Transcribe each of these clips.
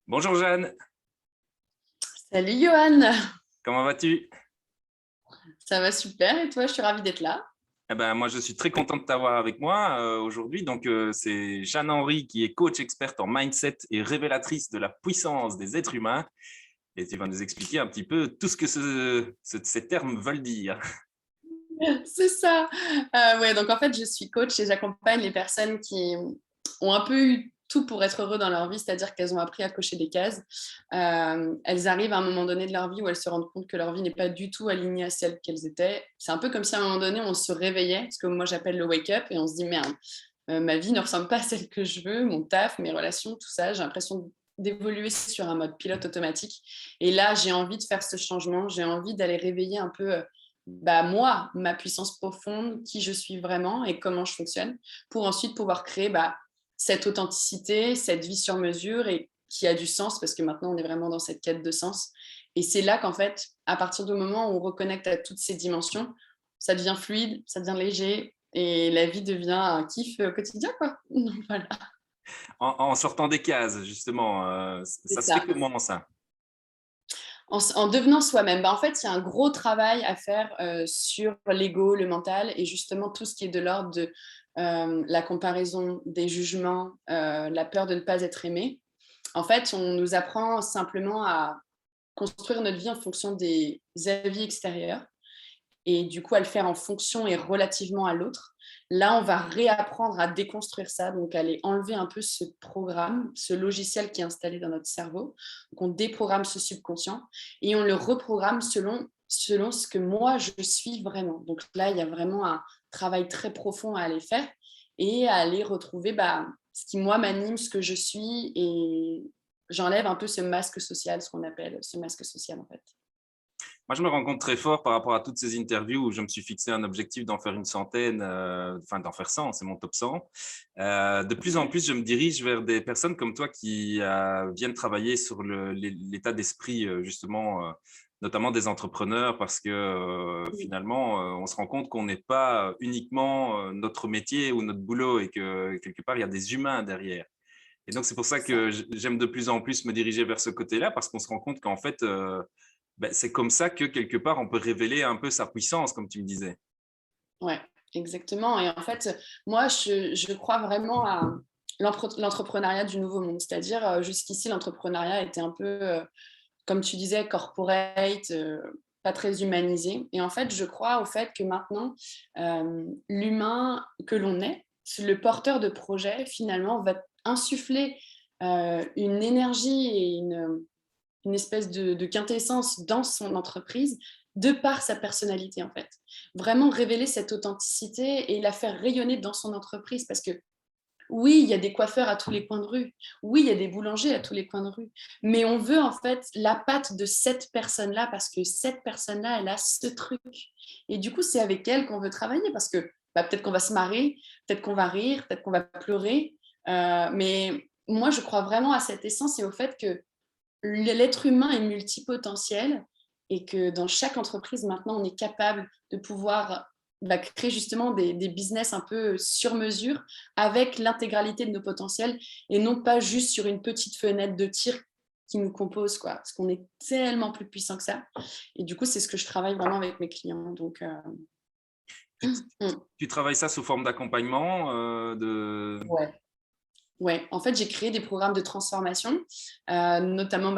Bonjour Jeanne, Salut Johan, comment vas-tu? ça va super et toi, je suis ravie d'être là. Moi, je suis très content de t'avoir avec moi aujourd'hui. C'est Jeanne Henry qui est coach experte en mindset et révélatrice de la puissance des êtres humains. Et tu vas nous expliquer un petit peu tout ce que ces termes veulent dire. C'est ça. Ouais, donc en fait, je suis coach et j'accompagne les personnes qui ont un peu eu tout pour être heureux dans leur vie, c'est-à-dire qu'elles ont appris à cocher des cases. Elles arrivent à un moment donné de leur vie où elles se rendent compte que leur vie n'est pas du tout alignée à celle qu'elles étaient. C'est un peu comme si à un moment donné, on se réveillait, ce que moi j'appelle le wake-up, et on se dit merde, ma vie ne ressemble pas à celle que je veux, mon taf, mes relations, tout ça. J'ai l'impression d'évoluer sur un mode pilote automatique. Et là, j'ai envie de faire ce changement, j'ai envie d'aller réveiller un peu moi, ma puissance profonde, qui je suis vraiment et comment je fonctionne, pour ensuite pouvoir créer cette authenticité, cette vie sur mesure et qui a du sens, parce que maintenant, on est vraiment dans cette quête de sens. Et c'est là qu'en fait, à partir du moment où on reconnecte à toutes ces dimensions, ça devient fluide, ça devient léger, et la vie devient un kiff quotidien, quoi. Donc, voilà, En sortant des cases, justement, c'est ça se fait ça. comment ça? En devenant soi-même. En fait, il y a un gros travail à faire sur l'ego, le mental, et justement tout ce qui est de l'ordre de la comparaison, des jugements, la peur de ne pas être aimé. En fait, on nous apprend simplement à construire notre vie en fonction des avis extérieurs et du coup à le faire en fonction et relativement à l'autre. Là, on va réapprendre à déconstruire ça, donc aller enlever un peu ce programme, ce logiciel qui est installé dans notre cerveau. Donc, on déprogramme ce subconscient et on le reprogramme selon ce que moi, je suis vraiment. Donc là, il y a vraiment un travail très profond à aller faire et à aller retrouver ce qui, moi, m'anime, ce que je suis, et j'enlève un peu ce masque social, ce qu'on appelle ce masque social, en fait. Moi, je me rends compte très fort par rapport à toutes ces interviews où je me suis fixé un objectif d'en faire une centaine, enfin d'en faire 100, c'est mon top 100. De plus en plus, je me dirige vers des personnes comme toi qui viennent travailler sur l'état d'esprit, justement, notamment des entrepreneurs, parce que finalement, on se rend compte qu'on n'est pas uniquement notre métier ou notre boulot et que quelque part, il y a des humains derrière. Et donc, c'est pour ça Ça. que j'aime de plus en plus me diriger vers ce côté-là, parce qu'on se rend compte qu'en fait, c'est comme ça que quelque part, on peut révéler un peu sa puissance, comme tu me disais. Ouais, exactement. Et en fait, moi, je crois vraiment à l'entrepreneuriat du nouveau monde. C'est-à-dire, jusqu'ici, l'entrepreneuriat était un peu, comme tu disais, corporate, pas très humanisé. Et en fait, je crois au fait que maintenant, l'humain que l'on est, le porteur de projet, finalement, va insuffler une énergie et une espèce de quintessence dans son entreprise de par sa personnalité, en fait. Vraiment révéler cette authenticité et la faire rayonner dans son entreprise, parce que oui, il y a des coiffeurs à tous les coins de rue, oui, il y a des boulangers à tous les coins de rue, mais on veut en fait la patte de cette personne-là, parce que cette personne-là, elle a ce truc. Et du coup, c'est avec elle qu'on veut travailler, parce que peut-être qu'on va se marrer, peut-être qu'on va rire, peut-être qu'on va pleurer, mais moi, je crois vraiment à cette essence et au fait que l'être humain est multipotentiel et que dans chaque entreprise, maintenant, on est capable de pouvoir créer justement des business un peu sur mesure avec l'intégralité de nos potentiels et non pas juste sur une petite fenêtre de tir qui nous compose, quoi, parce qu'on est tellement plus puissant que ça. Et du coup, c'est ce que je travaille vraiment avec mes clients. Donc, Tu, tu travailles ça sous forme d'accompagnement, ouais. Ouais, en fait, j'ai créé des programmes de transformation, notamment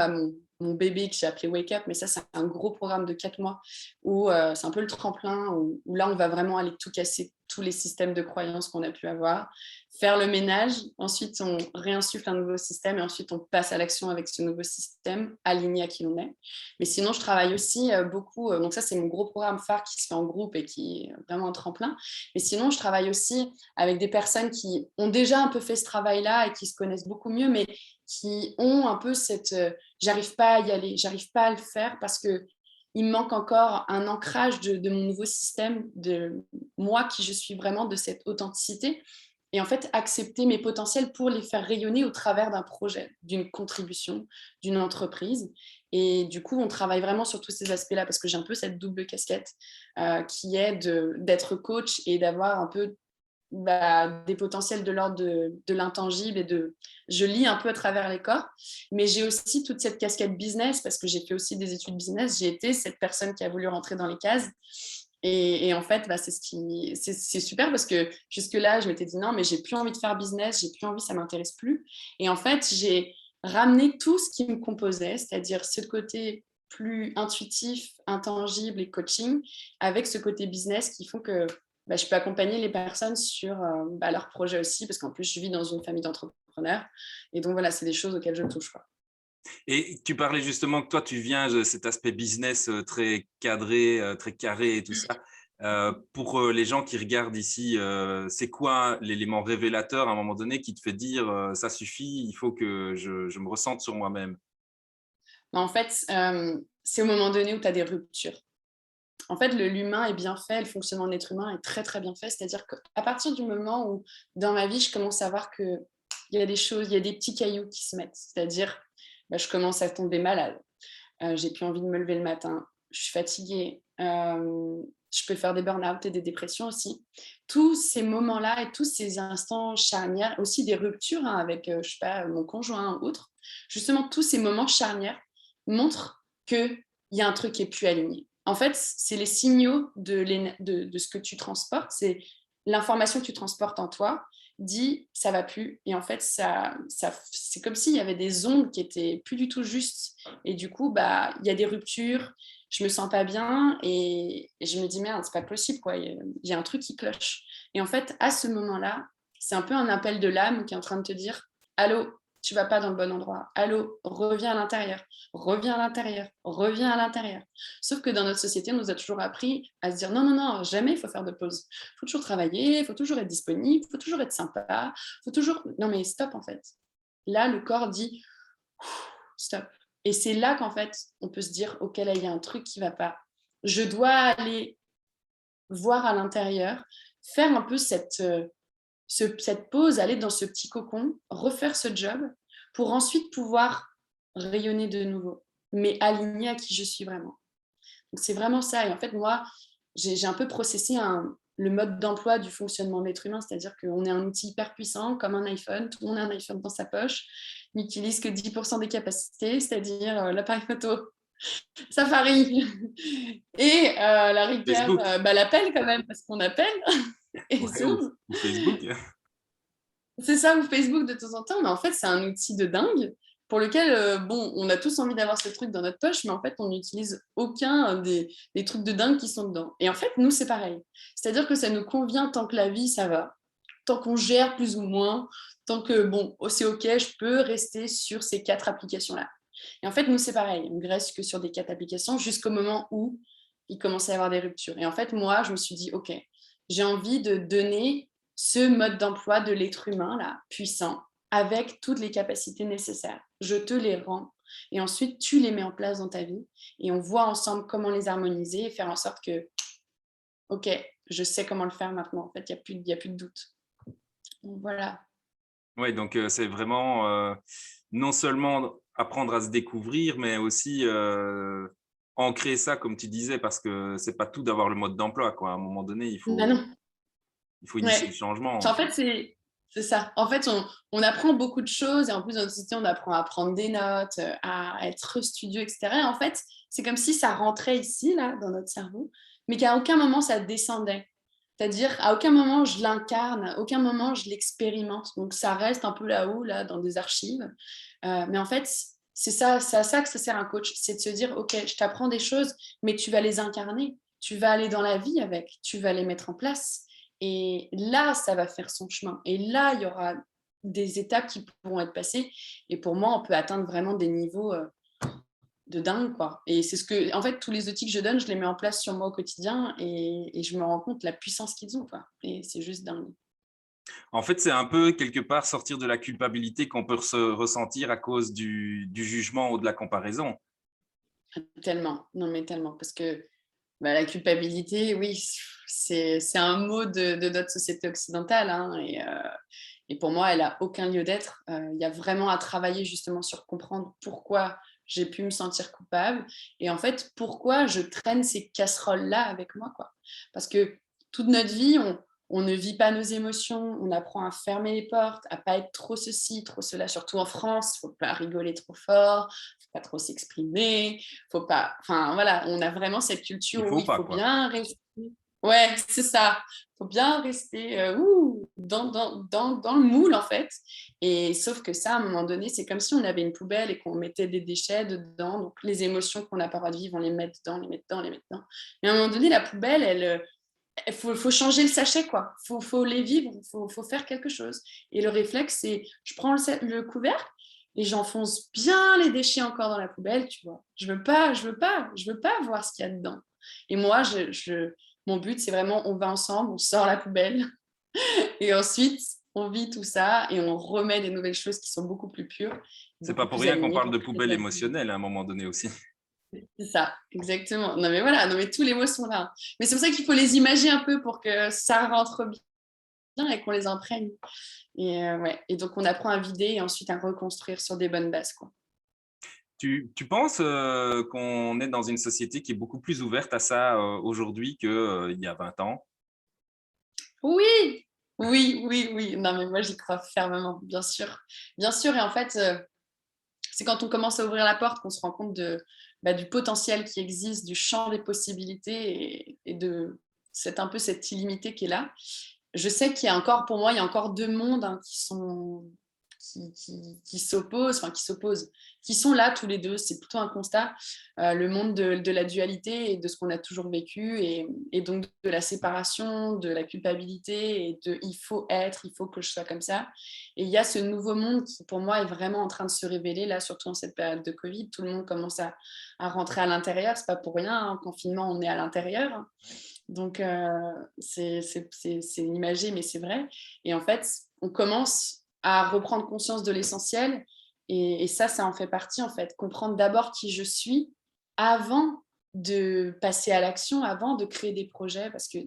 mon bébé que j'ai appelé Wake Up, mais ça, c'est un gros programme de 4 mois où c'est un peu le tremplin, où là, on va vraiment aller tout casser, tous les systèmes de croyances qu'on a pu avoir, faire le ménage, ensuite on réinsuffle un nouveau système et ensuite on passe à l'action avec ce nouveau système aligné à qui l'on est. Mais sinon, je travaille aussi beaucoup, donc ça, c'est mon gros programme phare qui se fait en groupe et qui est vraiment un tremplin. Mais sinon, je travaille aussi avec des personnes qui ont déjà un peu fait ce travail-là et qui se connaissent beaucoup mieux, mais qui ont un peu cette j'arrive pas à y aller, j'arrive pas à le faire parce que il me manque encore un ancrage de mon nouveau système, de moi qui je suis vraiment, de cette authenticité. Et en fait, accepter mes potentiels pour les faire rayonner au travers d'un projet, d'une contribution, d'une entreprise. Et du coup, on travaille vraiment sur tous ces aspects-là parce que j'ai un peu cette double casquette qui est d'être coach et d'avoir un peu des potentiels de l'ordre de l'intangible je lis un peu à travers les corps, mais j'ai aussi toute cette casquette business parce que j'ai fait aussi des études business. J'ai été cette personne qui a voulu rentrer dans les cases. Et en fait, c'est super parce que jusque-là, je m'étais dit non, mais j'ai plus envie de faire business, j'ai plus envie, ça m'intéresse plus. Et en fait, j'ai ramené tout ce qui me composait, c'est-à-dire ce côté plus intuitif, intangible et coaching, avec ce côté business qui font que je peux accompagner les personnes sur leurs projets aussi, parce qu'en plus, je vis dans une famille d'entrepreneurs. Et donc, voilà, c'est des choses auxquelles je touche, quoi. Et tu parlais justement que toi, tu viens de cet aspect business très cadré, très carré et tout ça. Pour les gens qui regardent ici, c'est quoi l'élément révélateur à un moment donné qui te fait dire ça suffit, il faut que je me ressente sur moi-même? En fait, c'est au moment donné où tu as des ruptures. En fait, l'humain est bien fait, le fonctionnement de l'être humain est très, très bien fait. C'est-à-dire qu'à partir du moment où, dans ma vie, je commence à voir qu'il y a des choses, il y a des petits cailloux qui se mettent. C'est-à-dire, je commence à tomber malade. J'ai plus envie de me lever le matin. Je suis fatiguée. Je peux faire des burn-out et des dépressions aussi. Tous ces moments-là et tous ces instants charnières, aussi des ruptures avec, je sais pas, mon conjoint ou autre, justement, tous ces moments charnières montrent qu'il y a un truc qui est plus aligné. En fait, c'est les signaux de ce que tu transportes, c'est l'information que tu transportes en toi dit ça va plus. Et en fait, c'est comme s'il y avait des ondes qui étaient plus du tout justes. Et du coup, il y a des ruptures, je me sens pas bien et je me dis merde, c'est pas possible, quoi. Il y a un truc qui cloche. Et en fait, à ce moment-là, c'est un peu un appel de l'âme qui est en train de te dire allô, tu vas pas dans le bon endroit. Allô, reviens à l'intérieur, reviens à l'intérieur, reviens à l'intérieur. Sauf que dans notre société, on nous a toujours appris à se dire non, non, non, jamais il faut faire de pause. Il faut toujours travailler, il faut toujours être disponible, il faut toujours être sympa, il faut toujours. Non, mais stop en fait. Là, le corps dit stop. Et c'est là qu'en fait, on peut se dire ok, là, il y a un truc qui va pas. Je dois aller voir à l'intérieur, faire un peu cette pause, aller dans ce petit cocon, refaire ce job pour ensuite pouvoir rayonner de nouveau, mais aligné à qui je suis vraiment. Donc c'est vraiment ça. Et en fait, moi, j'ai un peu processé le mode d'emploi du fonctionnement de l'être humain, c'est-à-dire qu'on est un outil hyper puissant, comme un iPhone, tout le monde a un iPhone dans sa poche, n'utilise que 10% des capacités, c'est-à-dire l'appareil photo, Safari, et la rigueur, Facebook? l'appel quand même, parce qu'on appelle, et Ouais, ou Zoom. ou Facebook? C'est ça, ou Facebook de temps en temps, mais en fait, c'est un outil de dingue pour lequel, on a tous envie d'avoir ce truc dans notre poche, mais en fait, on n'utilise aucun des trucs de dingue qui sont dedans. Et en fait, nous, c'est pareil. C'est-à-dire que ça nous convient tant que la vie, ça va, tant qu'on gère plus ou moins, tant que, c'est OK, je peux rester sur ces 4 applications-là. Et en fait, nous, c'est pareil. On reste que sur des 4 applications jusqu'au moment où il commence à y avoir des ruptures. Et en fait, moi, je me suis dit, OK, j'ai envie de donner ce mode d'emploi de l'être humain, là, puissant, avec toutes les capacités nécessaires. Je te les rends. Et ensuite, tu les mets en place dans ta vie. Et on voit ensemble comment les harmoniser et faire en sorte que, OK, je sais comment le faire maintenant. En fait, il y a plus de doute. Donc, voilà. Ouais, donc c'est vraiment, non seulement apprendre à se découvrir, mais aussi, ancrer ça comme tu disais, parce que c'est pas tout d'avoir le mode d'emploi, quoi. À un moment donné, Ah non. il faut initier le Ouais. changement. En fait, c'est ça. En fait, on apprend beaucoup de choses et en plus, dans notre société, on apprend à prendre des notes, à être studieux, etc. Et en fait, c'est comme si ça rentrait ici, là, dans notre cerveau, mais qu'à aucun moment ça descendait. C'est-à-dire, à aucun moment je l'incarne, à aucun moment je l'expérimente. Donc, ça reste un peu là-haut, là, dans des archives. Mais en fait, c'est à ça que ça sert un coach. C'est de se dire, OK, je t'apprends des choses, mais tu vas les incarner. Tu vas aller dans la vie avec, tu vas les mettre en place. Et là, ça va faire son chemin. Et là, il y aura des étapes qui pourront être passées. Et pour moi, on peut atteindre vraiment des niveaux de dingue, quoi. Et c'est ce que, en fait, tous les outils que je donne, je les mets en place sur moi au quotidien et je me rends compte de la puissance qu'ils ont, quoi. Et c'est juste dingue. En fait, c'est un peu quelque part sortir de la culpabilité qu'on peut ressentir à cause du jugement ou de la comparaison. Tellement. Non, mais tellement. Parce que la culpabilité, oui, c'est un mot de notre société occidentale. Hein, et pour moi, elle a aucun lieu d'être. Il y a vraiment à travailler justement sur comprendre pourquoi j'ai pu me sentir coupable et en fait, pourquoi je traîne ces casseroles-là avec moi, quoi. Parce que toute notre vie, on ne vit pas nos émotions, on apprend à fermer les portes, à pas être trop ceci, trop cela, surtout en France, faut pas rigoler trop fort, faut pas trop s'exprimer, faut pas, enfin voilà, on a vraiment cette Il culture où faut il pas, faut quoi. bien rester. Ouais, c'est ça. Faut bien rester dans le moule, en fait. Et sauf que ça, à un moment donné, c'est comme si on avait une poubelle et qu'on mettait des déchets dedans. Donc, les émotions qu'on n'a pas le droit de vivre, on les met dedans, les met dedans, les met dedans. Mais à un moment donné, la poubelle, faut changer le sachet, quoi. Faut les vivre, faut faire quelque chose. Et le réflexe, c'est je prends le couvercle et j'enfonce bien les déchets encore dans la poubelle, tu vois. Je veux pas voir ce qu'il y a dedans. Et moi, mon but, c'est vraiment, on va ensemble, on sort la poubelle et ensuite, on vit tout ça et on remet des nouvelles choses qui sont beaucoup plus pures, C'est pas beaucoup pour plus rien qu'on alignées parle pour de créer de poubelle la vie. émotionnelle à un moment donné aussi. C'est ça, exactement. Non mais voilà, non mais tous les mots sont là. Mais c'est pour ça qu'il faut les imaginer un peu pour que ça rentre bien et qu'on les imprègne. Et, ouais. Et donc, on apprend à vider et ensuite à reconstruire sur des bonnes bases, quoi. Tu penses qu'on est dans une société qui est beaucoup plus ouverte à ça aujourd'hui qu'il y a 20 ans? Oui, oui, oui, oui. Non, mais moi, j'y crois fermement, bien sûr. Bien sûr. Et en fait, c'est quand on commence à ouvrir la porte qu'on se rend compte du potentiel qui existe, du champ des possibilités et de un peu cette illimité qui est là. Je sais qu'il y a encore, pour moi, il y a encore deux mondes qui s'opposent, qui sont là tous les deux. C'est plutôt un constat. Le monde de la dualité et de ce qu'on a toujours vécu, et donc de la séparation, de la culpabilité et de il faut être, il faut que je sois comme ça. Et il y a ce nouveau monde qui, pour moi, est vraiment en train de se révéler, là, surtout en cette période de Covid. Tout le monde commence à rentrer à l'intérieur. C'est pas pour rien, hein. En confinement, on est à l'intérieur. Donc, c'est imagé, mais c'est vrai. Et en fait, on commence à reprendre conscience de l'essentiel. Et ça en fait partie, en fait. Comprendre d'abord qui je suis avant de passer à l'action, avant de créer des projets. Parce que,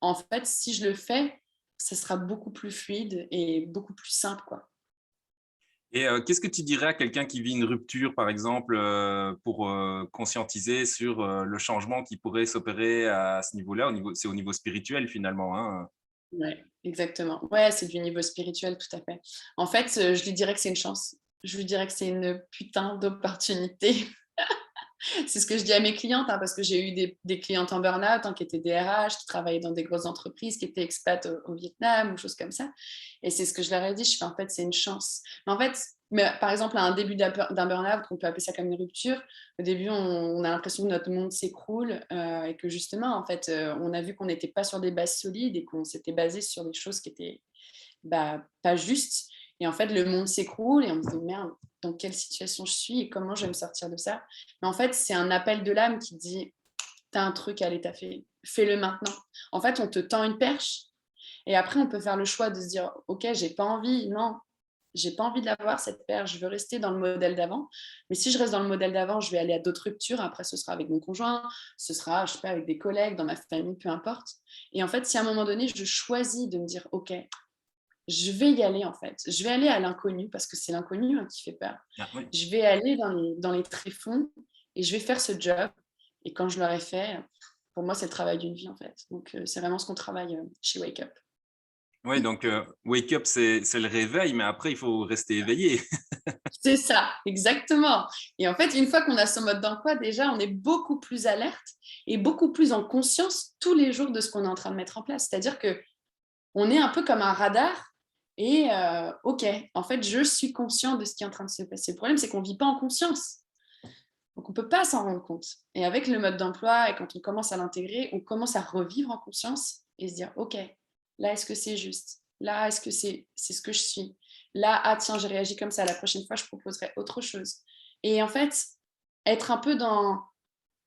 en fait, si je le fais, ça sera beaucoup plus fluide et beaucoup plus simple, quoi. Et qu'est-ce que tu dirais à quelqu'un qui vit une rupture, par exemple, pour conscientiser sur le changement qui pourrait s'opérer à ce niveau-là, c'est au niveau spirituel finalement, hein. Ouais, exactement. Ouais, c'est du niveau spirituel, tout à fait. En fait, je lui dirais que c'est une chance. Je lui dirais que c'est une putain d'opportunité. C'est ce que je dis à mes clientes, hein, parce que j'ai eu des clientes en burn-out, hein, qui étaient DRH, qui travaillaient dans des grosses entreprises, qui étaient expats au Vietnam ou choses comme ça. Et c'est ce que je leur ai dit. Je fais, en fait, c'est une chance. Mais en fait, par exemple, à un début d'un burn-out, on peut appeler ça comme une rupture, au début, on a l'impression que notre monde s'écroule, et que justement, en fait, on a vu qu'on n'était pas sur des bases solides et qu'on s'était basé sur des choses qui étaient pas juste. Et en fait, le monde s'écroule et on se dit merde, dans quelle situation je suis et comment je vais me sortir de ça. Mais en fait, c'est un appel de l'âme qui dit t'as un truc à l'étaffer, fais-le maintenant. En fait, on te tend une perche et après, on peut faire le choix de se dire ok, j'ai pas envie, non, j'ai pas envie de l'avoir cette perche, je veux rester dans le modèle d'avant. Mais si je reste dans le modèle d'avant, je vais aller à d'autres ruptures. Après, ce sera avec mon conjoint, ce sera, je sais pas, avec des collègues, dans ma famille, peu importe. Et en fait, si à un moment donné, je choisis de me dire ok, je vais y aller en fait. Je vais aller à l'inconnu parce que c'est l'inconnu, hein, qui fait peur. Ah, oui. Je vais aller dans les tréfonds et je vais faire ce job. Et quand je l'aurai fait, pour moi, c'est le travail d'une vie en fait. Donc, c'est vraiment ce qu'on travaille chez Wake Up. Oui, donc wake up, c'est le réveil, mais après, il faut rester éveillé. C'est ça, exactement. Et en fait, une fois qu'on a ce mode d'emploi, déjà, on est beaucoup plus alerte et beaucoup plus en conscience tous les jours de ce qu'on est en train de mettre en place. C'est-à-dire que on est un peu comme un radar et ok, en fait, je suis conscient de ce qui est en train de se passer. Le problème, c'est qu'on ne vit pas en conscience. Donc, on ne peut pas s'en rendre compte. Et avec le mode d'emploi, et quand on commence à l'intégrer, on commence à revivre en conscience et se dire, ok, là, est-ce que c'est juste? Là, est-ce que c'est ce que je suis? Là, ah tiens, j'ai réagi comme ça. La prochaine fois, je proposerai autre chose. Et en fait, être un peu dans...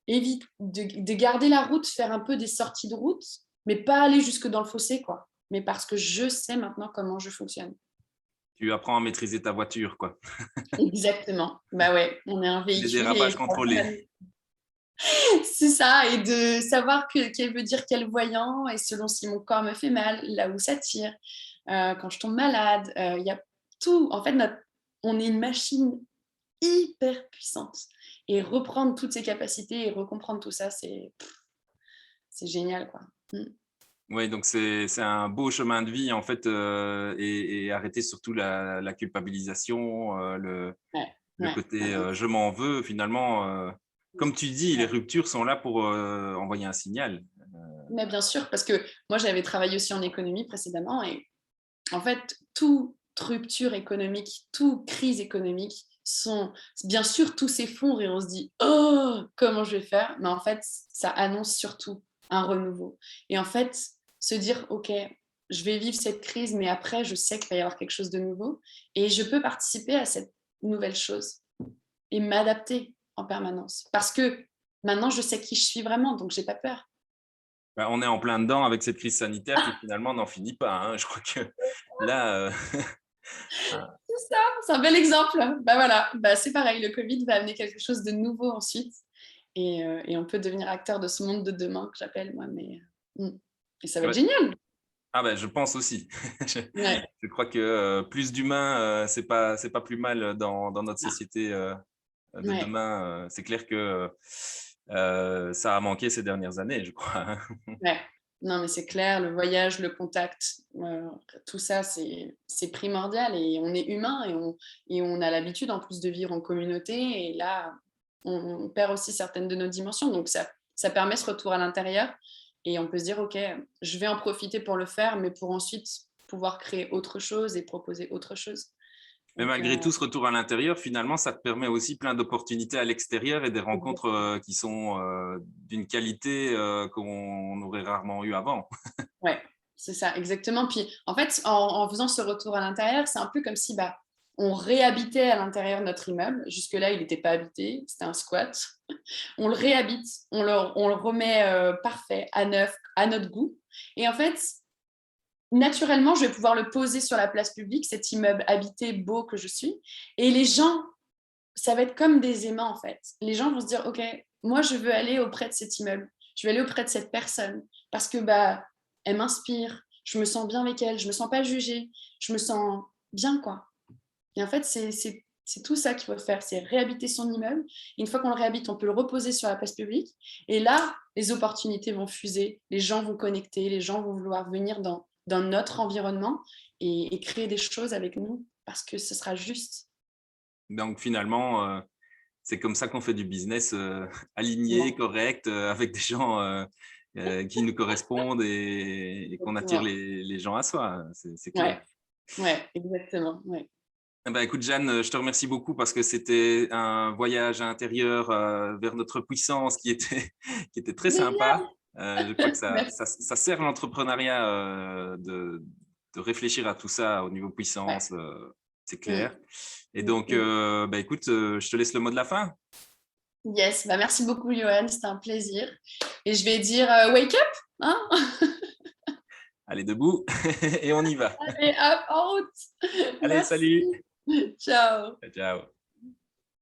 Évite de garder la route, faire un peu des sorties de route, mais pas aller jusque dans le fossé, quoi. Mais parce que je sais maintenant comment je fonctionne. Tu apprends à maîtriser ta voiture, quoi. Exactement. Bah ouais, on est un Les véhicule dérapages et contrôlés. c'est ça, et de savoir qu'elle veut dire quel voyant, et selon si mon corps me fait mal, là où ça tire, quand je tombe malade, il y a tout. En fait, on est une machine hyper puissante. Et reprendre toutes ses capacités et recomprendre tout ça, c'est génial, quoi. Mm. Ouais, donc c'est un beau chemin de vie en fait, et arrêter surtout la culpabilisation, Ouais, le ouais, côté, ouais, je m'en veux finalement, comme tu dis, les ouais. ruptures sont là pour, envoyer un signal. Mais bien sûr, parce que moi, j'avais travaillé aussi en économie précédemment et en fait, toute rupture économique, toute crise économique sont bien sûr tous s'effondrent et on se dit oh comment je vais faire, mais en fait ça annonce surtout un renouveau. Et en fait se dire ok je vais vivre cette crise, mais après je sais qu'il va y avoir quelque chose de nouveau et je peux participer à cette nouvelle chose et m'adapter en permanence parce que maintenant je sais qui je suis vraiment, donc j'ai pas peur. Bah, on est en plein dedans avec cette crise sanitaire qui finalement n'en finit pas, hein. Je crois que là, ah, C'est ça, c'est un bel exemple. Bah voilà, bah c'est pareil, le Covid va amener quelque chose de nouveau ensuite. Et on peut devenir acteur de ce monde de demain que j'appelle moi. Et ça va être ouais. génial. Ah ben, je pense aussi. Je Ouais. je crois que, plus d'humains, c'est pas plus mal dans notre Ah, société, de ouais. demain. C'est clair que, ça a manqué ces dernières années, je crois, hein. Ouais. Non, mais c'est clair, le voyage, le contact, tout ça, c'est primordial et on est humain et on a l'habitude en plus de vivre en communauté et là, on perd aussi certaines de nos dimensions. Donc ça permet ce retour à l'intérieur et on peut se dire, OK, je vais en profiter pour le faire, mais pour ensuite pouvoir créer autre chose et proposer autre chose. Mais Donc, malgré tout ce retour à l'intérieur, finalement, ça te permet aussi plein d'opportunités à l'extérieur et des rencontres, qui sont, d'une qualité, qu'on aurait rarement eu avant. ouais, c'est ça, exactement. Puis en fait, en faisant ce retour à l'intérieur, c'est un peu comme si bah, on réhabitait à l'intérieur de notre immeuble. Jusque-là, il n'était pas habité, c'était un squat. On le réhabite, on le remet parfait, à neuf, à notre goût. Et en fait, naturellement, je vais pouvoir le poser sur la place publique, cet immeuble habité, beau que je suis. Et les gens, ça va être comme des aimants en fait. Les gens vont se dire, OK, moi, je veux aller auprès de cet immeuble. Je vais aller auprès de cette personne parce que bah, elle m'inspire. Je me sens bien avec elle. Je me sens pas jugée. Je me sens bien, quoi. Et en fait, c'est tout ça qu'il faut faire, c'est réhabiter son immeuble. Et une fois qu'on le réhabite, on peut le reposer sur la place publique. Et là, les opportunités vont fuser, les gens vont connecter, les gens vont vouloir venir dans notre environnement et créer des choses avec nous parce que ce sera juste. Donc finalement, c'est comme ça qu'on fait du business, aligné, Exactement. correct, avec des gens, qui nous correspondent et qu'on attire Exactement. les gens à soi, c'est clair. Ouais, ouais, exactement. Ouais. Eh ben, écoute Jeanne, je te remercie beaucoup parce que c'était un voyage intérieur, vers notre puissance qui était qui était très sympa. Génial. Je crois que Merci. ça sert l'entrepreneuriat, de réfléchir à tout ça au niveau Ouais. puissance, c'est Mm, clair. Et mm, donc, mm. bah, écoute, je te laisse le mot de la fin. Yes, bah merci beaucoup, Johan, c'était un plaisir. Et je vais dire wake up, hein. Allez, debout et on y va. Allez, hop, en route. Allez, Merci. salut. Ciao. Ciao.